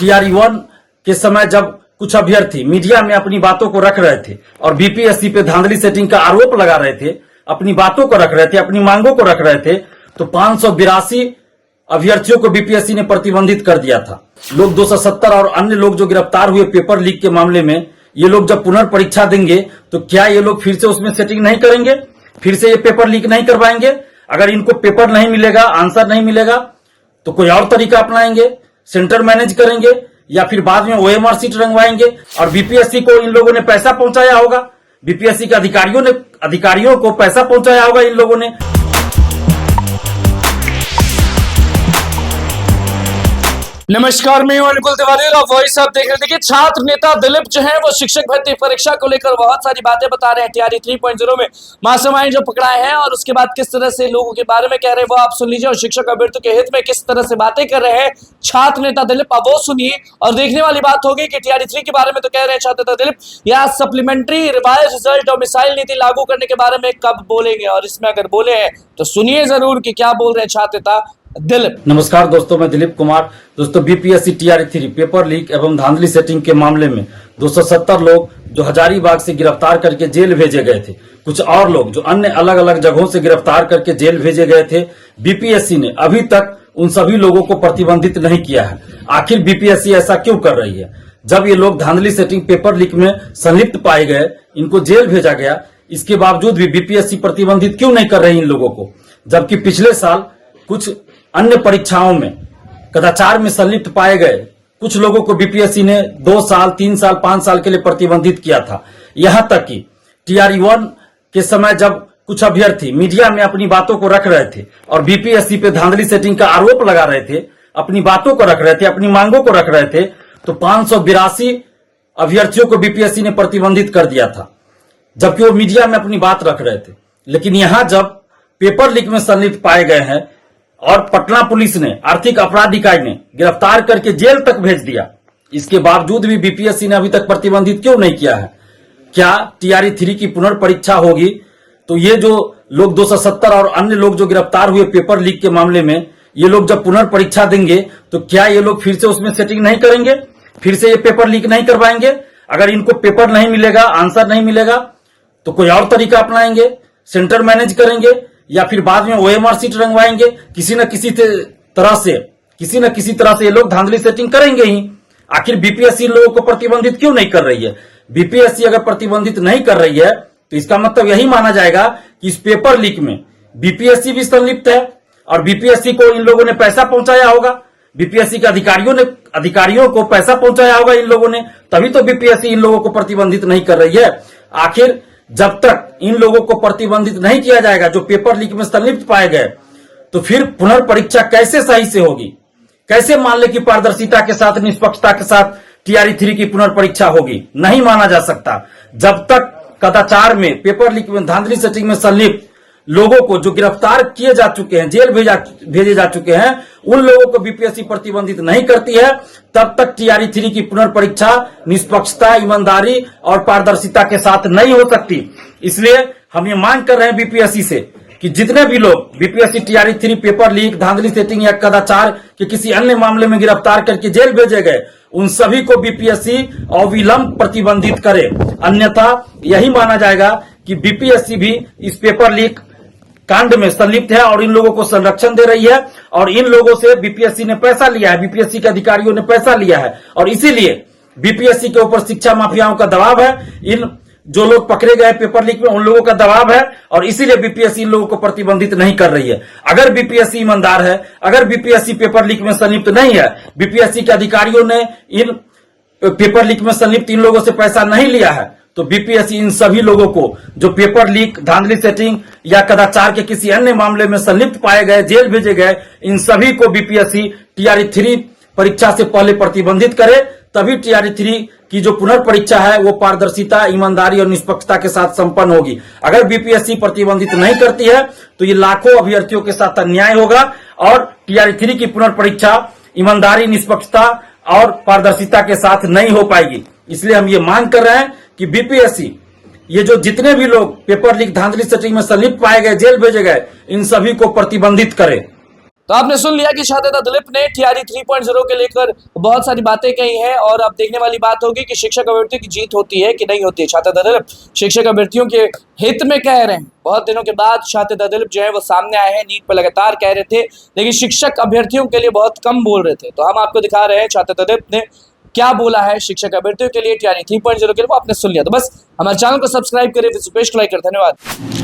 TRE-1 के समय जब कुछ अभ्यर्थी मीडिया में अपनी बातों को रख रहे थे और बीपीएससी पे धांधली सेटिंग का आरोप लगा रहे थे, अपनी बातों को रख रहे थे, अपनी मांगों को रख रहे थे, तो 582 अभ्यर्थियों को बीपीएससी ने प्रतिबंधित कर दिया था। लोग 270 और अन्य लोग जो गिरफ्तार हुए पेपर लीक के मामले में, ये लोग जब पुनर्परीक्षा देंगे तो क्या ये लोग फिर से उसमें सेटिंग नहीं करेंगे, फिर से ये पेपर लीक नहीं करवाएंगे? अगर इनको पेपर नहीं मिलेगा, आंसर नहीं मिलेगा, तो कोई और तरीका अपनाएंगे, सेंटर मैनेज करेंगे, या फिर बाद में OMR सीट रंगवाएंगे। और बीपीएससी को इन लोगों ने पैसा पहुंचाया होगा, बीपीएससी के अधिकारियों को पैसा पहुंचाया होगा इन लोगों ने। नमस्कार, मैं हूं अनुकुल तिवारी और वॉइस आप देख रहे थे। छात्र नेता दिलीप जो है वो शिक्षक भर्ती परीक्षा को लेकर बहुत सारी बातें बता रहे हैं। TRE 3.0 में मास्टरमाइंड जो पकड़ा है और उसके बाद किस तरह से लोगों के बारे में कह रहे हैं वो आप सुन लीजिए, और शिक्षक अभ्यर्थियों के हित में किस तरह से बातें कर रहे हैं छात्र नेता दिलीप, आप वो सुनिए। और देखने वाली बात होगी कि TRE 3 के बारे में तो कह रहे हैं छात्र नेता दिलीप, या सप्लीमेंट्री रिवाइज रिजल्ट और मिसाइल नीति लागू करने के बारे में कब बोलेंगे, और इसमें अगर बोले हैं तो सुनिए जरूर कि क्या बोल रहे हैं छात्र नेता दिलीप। नमस्कार दोस्तों, मैं दिलीप कुमार। दोस्तों, बीपीएससी TRE 3 पेपर लीक एवं धांधली सेटिंग के मामले में 270 लोग जो हजारीबाग से गिरफ्तार करके जेल भेजे गए थे, कुछ और लोग जो अन्य अलग अलग जगहों से गिरफ्तार करके जेल भेजे गए थे, बीपीएससी ने अभी तक उन सभी लोगों को प्रतिबंधित नहीं किया है। आखिर बीपीएससी ऐसा क्यों कर रही है? जब ये लोग धांधली सेटिंग पेपर लीक में संलिप्त पाए गए, इनको जेल भेजा गया, इसके बावजूद भी बीपीएससी प्रतिबंधित क्यों नहीं कर रही इन लोगों को? जबकि पिछले साल कुछ अन्य परीक्षाओं में कदाचार में संलिप्त पाए गए कुछ लोगों को बीपीएससी ने 2 साल, 3 साल, 5 साल के लिए प्रतिबंधित किया था। यहां तक कि TRE-1 के समय जब कुछ अभ्यर्थी मीडिया में अपनी बातों को रख रहे थे और बीपीएससी पे धांधली सेटिंग का आरोप लगा रहे थे, अपनी बातों को रख रहे थे, अपनी मांगों को रख रहे थे, तो 582 अभ्यर्थियों को बीपीएससी ने प्रतिबंधित कर दिया था, जबकि वो मीडिया में अपनी बात रख रहे थे। लेकिन यहां जब पेपर लीक में संलिप्त पाए गए हैं और पटना पुलिस ने, आर्थिक अपराध इकाई ने गिरफ्तार करके जेल तक भेज दिया, इसके बावजूद भी बीपीएससी ने अभी तक प्रतिबंधित क्यों नहीं किया है? क्या TRE 3 की पुनर्परीक्षा होगी तो ये जो लोग 270 और अन्य लोग जो गिरफ्तार हुए पेपर लीक के मामले में, ये लोग जब पुनर्परीक्षा देंगे तो क्या ये लोग फिर से उसमें सेटिंग नहीं करेंगे, फिर से ये पेपर लीक नहीं करवाएंगे? अगर इनको पेपर नहीं मिलेगा, आंसर नहीं मिलेगा, तो कोई और तरीका अपनाएंगे, सेंटर मैनेज करेंगे, या फिर बाद में OMR सीट रंगवाएंगे। किसी न किसी तरह से ये लोग धांधली सेटिंग करेंगे ही। आखिर बीपीएससी लोगों को प्रतिबंधित क्यों नहीं कर रही है? बीपीएससी अगर प्रतिबंधित नहीं कर रही है तो इसका मतलब यही माना जाएगा कि इस पेपर लीक में बीपीएससी भी संलिप्त है और बीपीएससी को इन लोगों ने पैसा पहुंचाया होगा, बीपीएससी के अधिकारियों को पैसा पहुंचाया होगा इन लोगों ने, तभी तो बीपीएससी इन लोगों को प्रतिबंधित नहीं कर रही है। आखिर जब तक इन लोगों को प्रतिबंधित नहीं किया जाएगा जो पेपर लीक में संलिप्त पाए गए, तो फिर पुनर्परीक्षा कैसे सही से होगी? कैसे मान ले कि पारदर्शिता के साथ, निष्पक्षता के साथ TRE 3 की पुनर्परीक्षा होगी? नहीं माना जा सकता। जब तक कदाचार में, पेपर लीक में, धांधली सेटिंग में संलिप्त लोगों को जो गिरफ्तार किए जा चुके हैं, जेल भेजे जा चुके हैं, उन लोगों को बीपीएससी प्रतिबंधित नहीं करती है, तब तक TRE 3 की पुनर्परीक्षा निष्पक्षता, ईमानदारी और पारदर्शिता के साथ नहीं हो सकती। इसलिए हम ये मांग कर रहे हैं बीपीएससी से कि जितने भी लोग बीपीएससी TRE 3 पेपर लीक, धांधली सेटिंग या कदाचार के किसी अन्य मामले में गिरफ्तार करके जेल भेजे गए, उन सभी को बीपीएससी अविलंब प्रतिबंधित करे। अन्यथा यही माना जाएगा कि बीपीएससी भी इस पेपर लीक कांड में संलिप्त है और इन लोगों को संरक्षण दे रही है, और इन लोगों से बीपीएससी ने पैसा लिया है, बीपीएससी के अधिकारियों ने पैसा लिया है, और इसीलिए बीपीएससी के ऊपर शिक्षा माफियाओं का दबाव है। इन जो लोग पकड़े गए पेपर लीक में, उन लोगों का दबाव है, और इसीलिए बीपीएससी इन लोगों को प्रतिबंधित नहीं कर रही है। अगर बीपीएससी ईमानदार है, अगर बीपीएससी पेपर लीक में संलिप्त नहीं है, बीपीएससी के अधिकारियों ने इन पेपर लीक में संलिप्त इन लोगों से पैसा नहीं लिया है, तो बीपीएससी इन सभी लोगों को जो पेपर लीक, धांधली सेटिंग या कदाचार के किसी अन्य मामले में संलिप्त पाए गए, जेल भेजे गए, इन सभी को बीपीएससी TRE 3 परीक्षा से पहले प्रतिबंधित करे, तभी TRE 3 की जो पुनर्परीक्षा है वो पारदर्शिता, ईमानदारी और निष्पक्षता के साथ संपन्न होगी। अगर बीपीएससी प्रतिबंधित नहीं करती है तो ये लाखों अभ्यर्थियों के साथ अन्याय होगा, और TRE 3 की पुनर्परीक्षा ईमानदारी, निष्पक्षता और पारदर्शिता के साथ नहीं हो पाएगी। इसलिए हम ये मांग कर रहे हैं कि बीपीएससी ये जो जितने भी लोग पेपर लीक, धांधली सेटिंग में संलिप्त पाए गए, जेल भेजे गए, इन सभी को प्रतिबंधित करे। तो आपने सुन लिया कि छात्र नेता दिलीप ने टीआरई 3.0 के लेकर बहुत सारी बातें कही हैं और अब देखने वाली बात होगी कि शिक्षक अभ्यर्थियों की जीत होती है कि नहीं होती है। छात्र नेता दिलीप शिक्षक अभ्यर्थियों के हित में कह रहे हैं। बहुत दिनों के बाद छात्र नेता दिलीप जो है वो सामने आए हैं। नीट पर लगातार कह रहे थे लेकिन शिक्षक अभ्यर्थियों के लिए बहुत कम बोल रहे थे। तो हम आपको दिखा रहे हैं छात्र नेता दिलीप ने क्या बोला है शिक्षक अभ्यर्थियों के लिए टीआरई 3.0 के लिए, वो आपने सुन लिया। तो बस हमारे चैनल को सब्सक्राइब करें, फेसबुक पेज को लाइक करें। धन्यवाद।